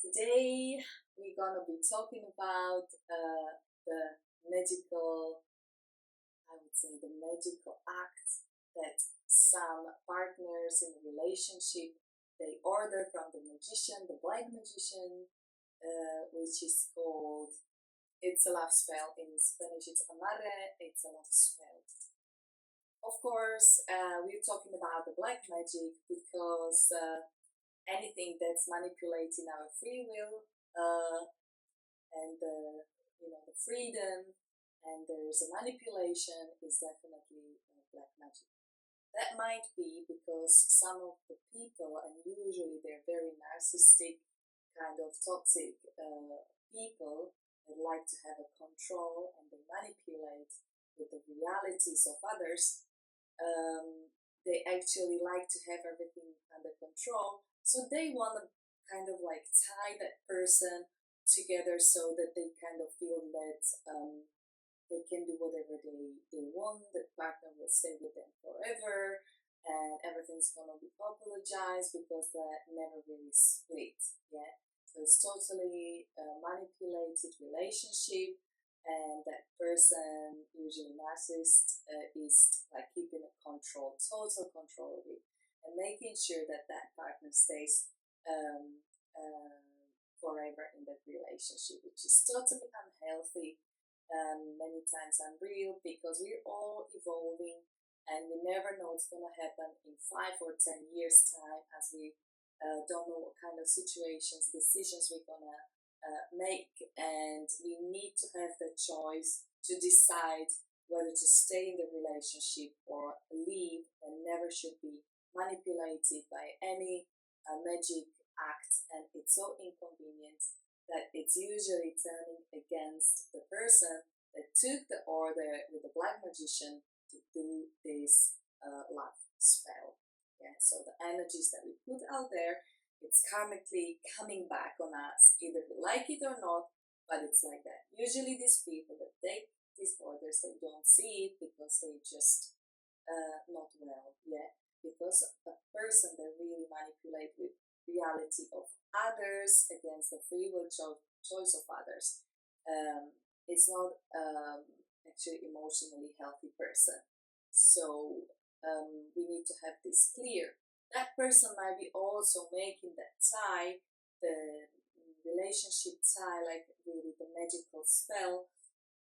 Today we're gonna be talking about the magical, I would say, the magical act that some partners in a relationship they order from the magician, the black magician, which is called it's a love spell. In Spanish, it's amarre. It's a love spell. Of course, we're talking about the black magic because anything that's manipulating our free will and the freedom and there's a manipulation is definitely black magic. That might be because some of the people, and usually they're very narcissistic, kind of toxic people that like to have a control and they manipulate with the realities of others. They actually like to have everything under control, so they want to kind of like tie that person together so that they kind of feel that they can do whatever they want, the partner will stay with them forever, and everything's gonna be apologized because that never really split. Yeah. So it's totally a manipulated relationship, and that person, usually narcissist, is like keeping a control, total control of it, and making sure that that partner stays um, uh, forever in that relationship, which is totally unhealthy, many times unreal, because we're all evolving and we never know what's going to happen in 5 or 10 years time, as we don't know what kind of situations, decisions we're going to make, and we need to have the choice to decide whether to stay in the relationship or leave, and never should be manipulated by any magic act, and it's so inconvenient that it's usually turning against the person that took the order with the black magician to do this love spell. Yeah, so the energies that we put out there, it's karmically coming back on us, either we like it or not, but it's like that. Usually, these people that take these orders, they don't see it because they just not well. Yeah, because a person that really manipulate with reality of others against the free will choice of others. It's not actually emotionally healthy person. So we need to have this clear. That person might be also making that tie, the relationship tie, like really the magical spell,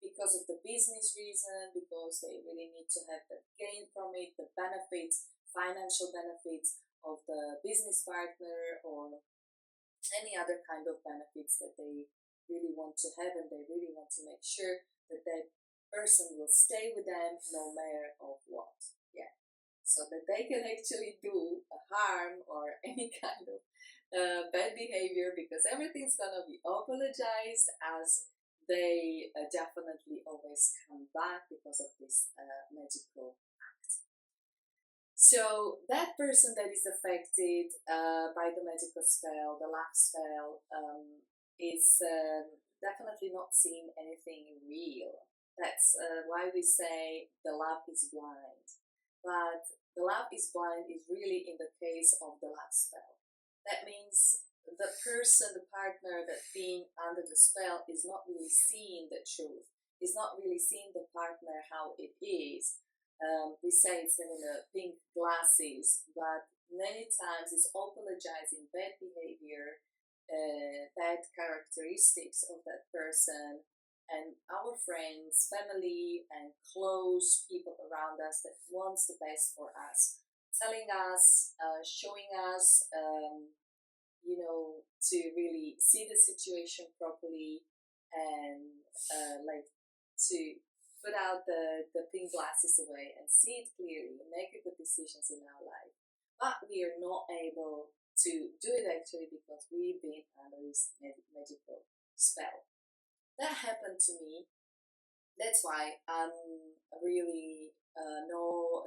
because of the business reason, because they really need to have the gain from it, the benefits, financial benefits of the business partner, or any other kind of benefits that they really want to have, and they really want to make sure that that person will stay with them no matter of what. Yeah, so that they can actually do a harm or any kind of bad behavior, because everything's gonna be apologized, as they definitely always come back because of this magical act. So that person that is affected by the magical spell, the love spell, is definitely not seeing anything real. That's why we say the love is blind. But the love is blind is really in the case of the love spell. That means the person, the partner that being under the spell is not really seeing the truth, is not really seeing the partner how it is. Besides having a pink glasses, but many times it's apologizing bad behavior, bad characteristics of that person, and our friends, family, and close people around us that wants the best for us, telling us, showing us, to really see the situation properly, and like to put out the pink glasses away and see it clearly and make good decisions in our life. But we are not able to do it actually because we've been under this magical spell. That happened to me. That's why I really know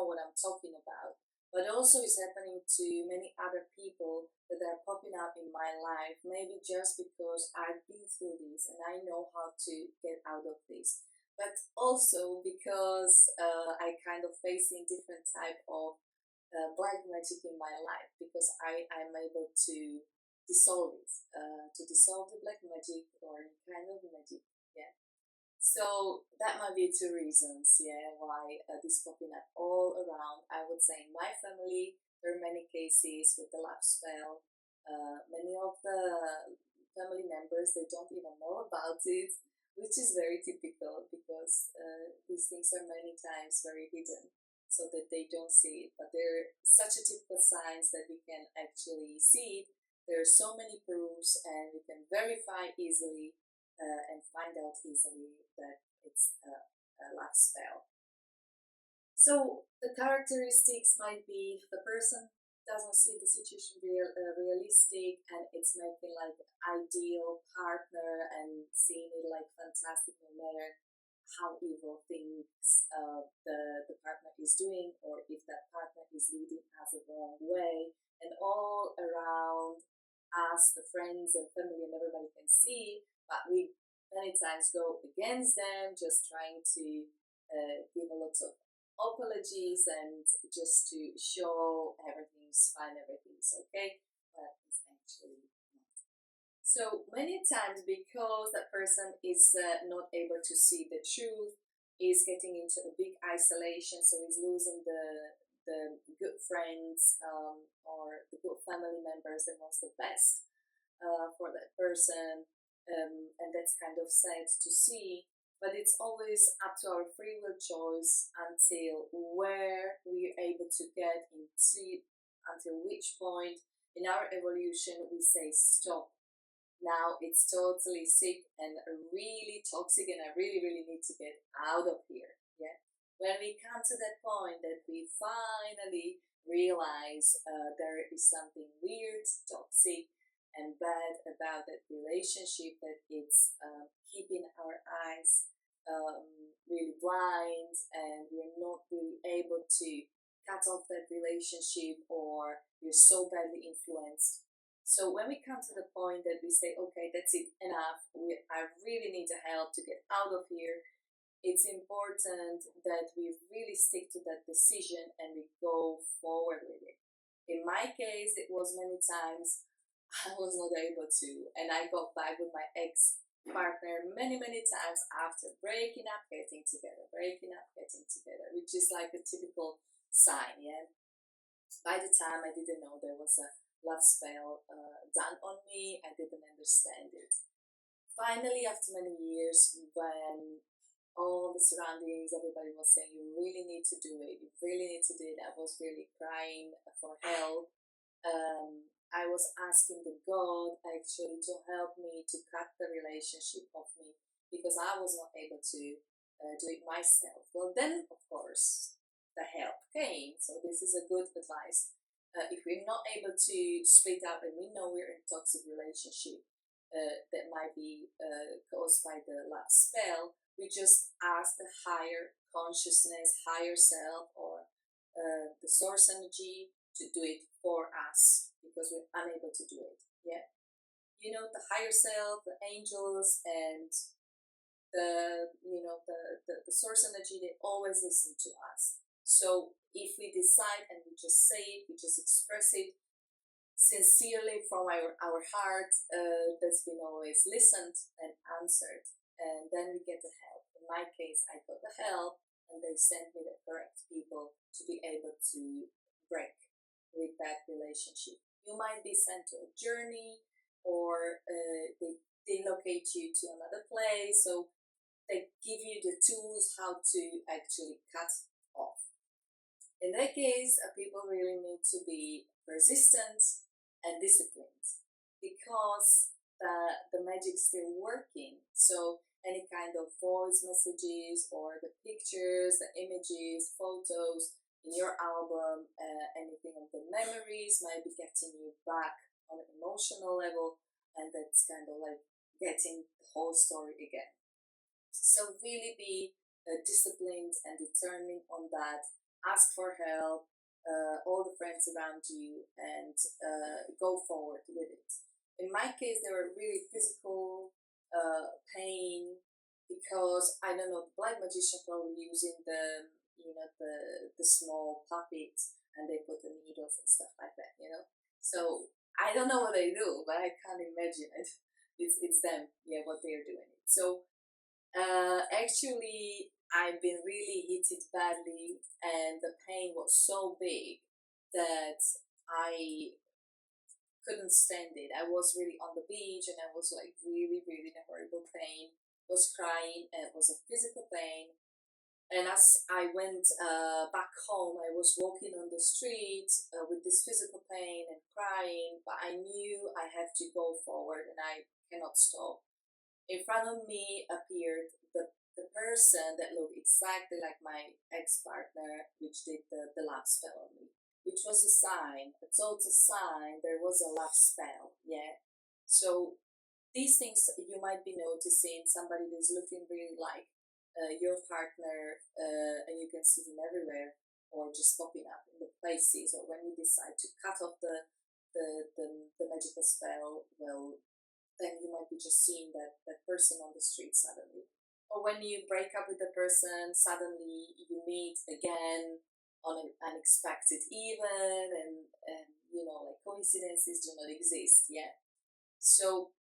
what I'm talking about. But also, it's happening to many other people that are popping up in my life. Maybe just because I've been through this and I know how to get out of this. But also because I kind of facing different type of black magic in my life, because I'm able to dissolve it, to dissolve the black magic or any kind of magic. Yeah. So that might be two reasons, yeah, why this popping up all around. I would say in my family, there are many cases with the love spell. Many of the family members, they don't even know about it, which is very typical because these things are many times very hidden so that they don't see it. But they're such a typical signs that we can actually see it. There are so many proofs and we can verify easily and find out easily that it's a life spell. So the characteristics might be the person doesn't see the situation realistic and it's making like ideal partner and seeing it like fantastic no matter how evil things the partner is doing or if that partner is leading us a wrong way and all around us the friends and family and everybody can see but we many times go against them just trying to give a lot of apologies and just to show everything's fine, everything's okay, but it's actually not. So many times, because that person is not able to see the truth, is getting into a big isolation, so he's losing the good friends or the good family members that wants the best for that person, and that's kind of sad to see. But it's always up to our free will choice until where we are able to get into, until which point in our evolution we say stop. Now it's totally sick and really toxic, and I really, really need to get out of here. Yeah. When we come to that point that we finally realize there is something weird, toxic, and bad about that relationship, that it's keeping our eyes really blind and we're not really able to cut off that relationship or we're so badly influenced. So when we come to the point that we say, okay, that's it, enough, I really need the help to get out of here, it's important that we really stick to that decision and we go forward with it. In my case, it was many times I was not able to, and I got back with my ex partner many, many times after breaking up, getting together, breaking up, getting together, which is like a typical sign, yeah. By the time I didn't know there was a love spell done on me, I didn't understand it. Finally, after many years, when all the surroundings, everybody was saying, you really need to do it, you really need to do it, I was really crying for help. I was asking the God actually to help me to cut the relationship of me because I was not able to do it myself. Well, then, of course, the help came. So, this is a good advice. If we're not able to split up and we know we're in a toxic relationship that might be caused by the love spell, we just ask the higher consciousness, higher self, or the source energy to do it for us because we're unable to do it. Yeah. You know, the higher self, the angels, and the source energy, they always listen to us. So if we decide and we just say it, we just express it sincerely from our heart, that's been always listened and answered, and then we get the help. In my case, I got the help and they sent me the correct people to be able to break with that relationship. You might be sent to a journey, or they locate you to another place, so they give you the tools how to actually cut off. In that case, people really need to be persistent and disciplined because the magic's still working. So any kind of voice messages or the pictures, the images, photos in your album, anything of the memories might be getting you back on an emotional level, and that's kind of like getting the whole story again. So really be disciplined and determined on that. Ask for help, all the friends around you, and go forward with it. In my case, there were really physical pain because I don't know, the black magician probably using the small puppets and they put the needles and stuff like that. So I don't know what they do, but I can't imagine it. It's them, yeah, what they're doing. So actually, I've been really hit it badly, and the pain was so big that I couldn't stand it. I was really on the beach, and I was like really, really in a horrible pain. Was crying, and it was a physical pain. And as I went back home, I was walking on the street with this physical pain and crying, but I knew I have to go forward and I cannot stop. In front of me appeared the person that looked exactly like my ex-partner, which did the love spell on me, which was a sign, a total sign there was a love spell, yeah. So these things you might be noticing, somebody that's looking really like your partner, and you can see them everywhere, or just popping up in the places, or when you decide to cut off the magical spell, well, then you might be just seeing that person on the street suddenly. Or when you break up with the person, suddenly you meet again on an unexpected event, and like coincidences do not exist, yeah. So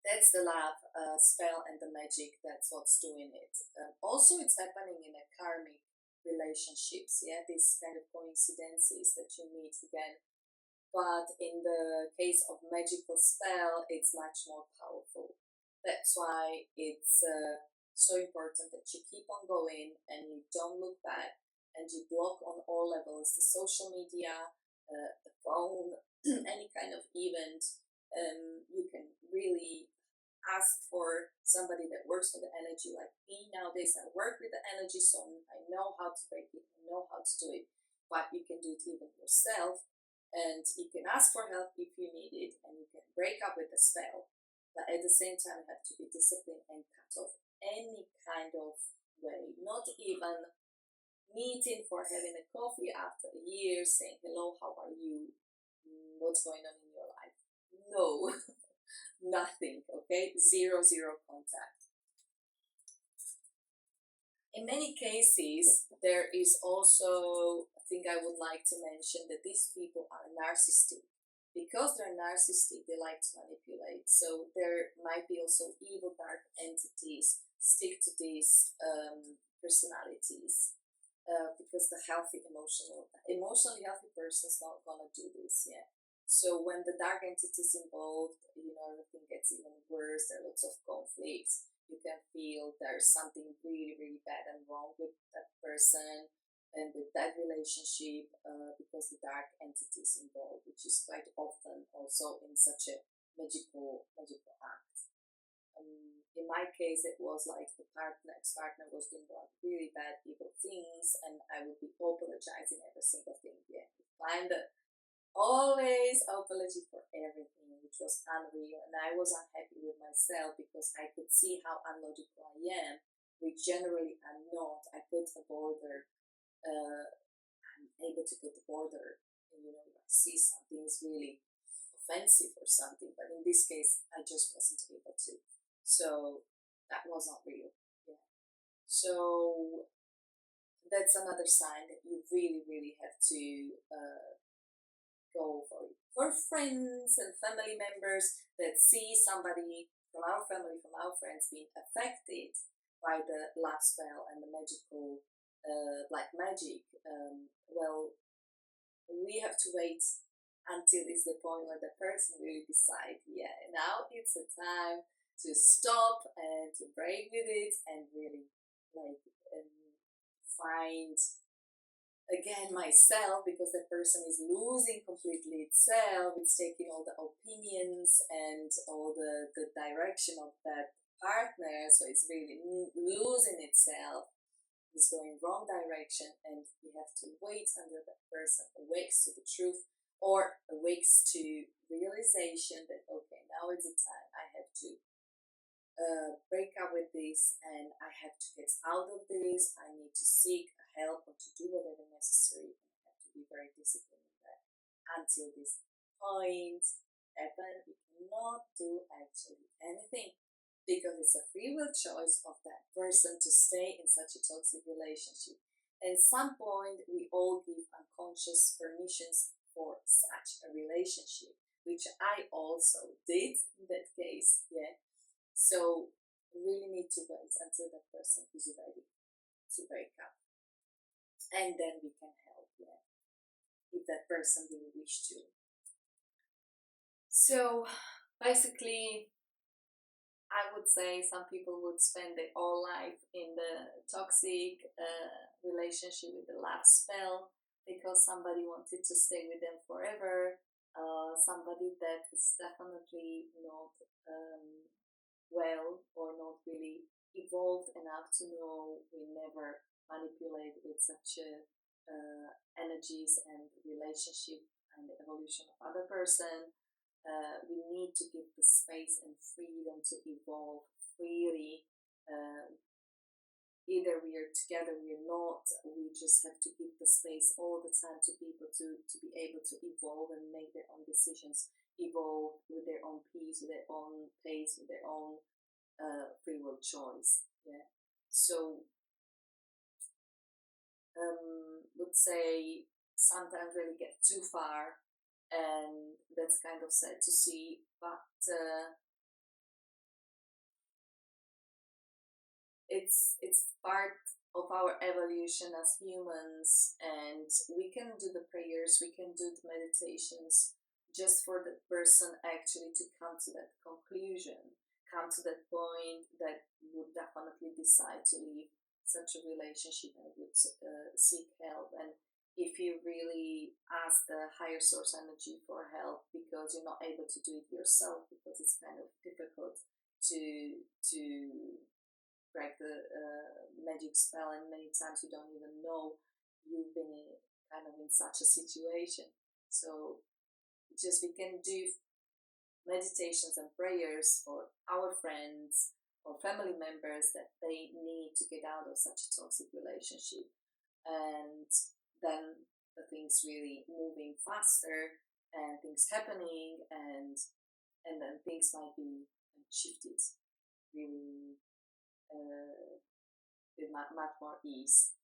that's the love spell and the magic. That's what's doing it. Also, it's happening in a karmic relationships. Yeah, these kind of coincidences that you meet again. But in the case of magical spell, it's much more powerful. That's why it's so important that you keep on going and you don't look back, and you block on all levels the social media, the phone, any kind of event. You can really ask for somebody that works with the energy like me. Nowadays I work with the energy, so I know how to break it, I know how to do it, but you can do it even yourself, and you can ask for help if you need it, and you can break up with the spell, but at the same time you have to be disciplined and cut off any kind of way, not even meeting for having a coffee after a year, saying hello, how are you, what's going on in your life. No. Nothing, okay? Zero contact. In many cases, there is also a thing I would like to mention, that these people are narcissistic. Because they're narcissistic, they like to manipulate. So there might be also evil, dark entities stick to these personalities. Because the emotionally healthy person is not gonna do this, yeah. So when the dark entity is involved, everything gets even worse. There are lots of conflicts. You can feel there's something really, really bad and wrong with that person and with that relationship, because the dark entity is involved, which is quite often also in such a magical act. In my case, it was like the ex-partner was doing like really bad, evil things, and I would be apologizing every single thing. Yeah, find always apology for everything, which was unreal, and I was unhappy with myself because I could see how unlogical I am, which generally I'm not. I put a border. I'm able to put a border, and like see something is really offensive or something, but in this case, I just wasn't able to. So that was not real. Yeah. So that's another sign that you really, really have to go for it. For friends and family members that see somebody from our family, from our friends being affected by the love spell and the magical, black magic, well, we have to wait until it's the point where the person really decide, yeah, now it's a time to stop and to break with it, and really like find again myself, because the person is losing completely itself. It's taking all the opinions and all the direction of that partner, so it's really losing itself. It's going wrong direction, and you have to wait until that person awakes to the truth, or awakes to realization that okay, now is the time I have to break up with this, and I have to get out of this. I need to seek help or to do whatever necessary, and I have to be very disciplined in that. Until this point happen, we cannot do actually anything, because it's a free will choice of that person to stay in such a toxic relationship. At some point, we all give unconscious permissions for such a relationship. We which I also did in that case. Yeah. So we really need to wait until that person is ready to break up, and then we can help. Yeah, if that person really wish to. So basically, I would say some people would spend their whole life in the toxic relationship with the love spell because somebody wanted to stay with them forever. Somebody that is definitely not well or not really evolved enough to know we never manipulate with such energies and relationship and the evolution of other person. We need to give the space and freedom to evolve freely. Either we are together, we are not. We just have to give the space all the time to people to be able to evolve and make their own decisions, evolve with their own peace, with their own pace, with their own free will choice. Yeah. So would say sometimes really get too far, and that's kind of sad to see. But it's part of our evolution as humans, and we can do the prayers, we can do the meditations just for the person actually to come to that conclusion, come to that point that would definitely decide to leave such a relationship and would seek help. And if you really ask the higher source energy for help because you're not able to do it yourself because it's kind of difficult to break the magic spell, and many times you don't even know you've been kind of in such a situation. So just we can do meditations and prayers for our friends or family members that they need to get out of such a toxic relationship, and then the things really moving faster and things happening, and then things might be shifted really with much more ease.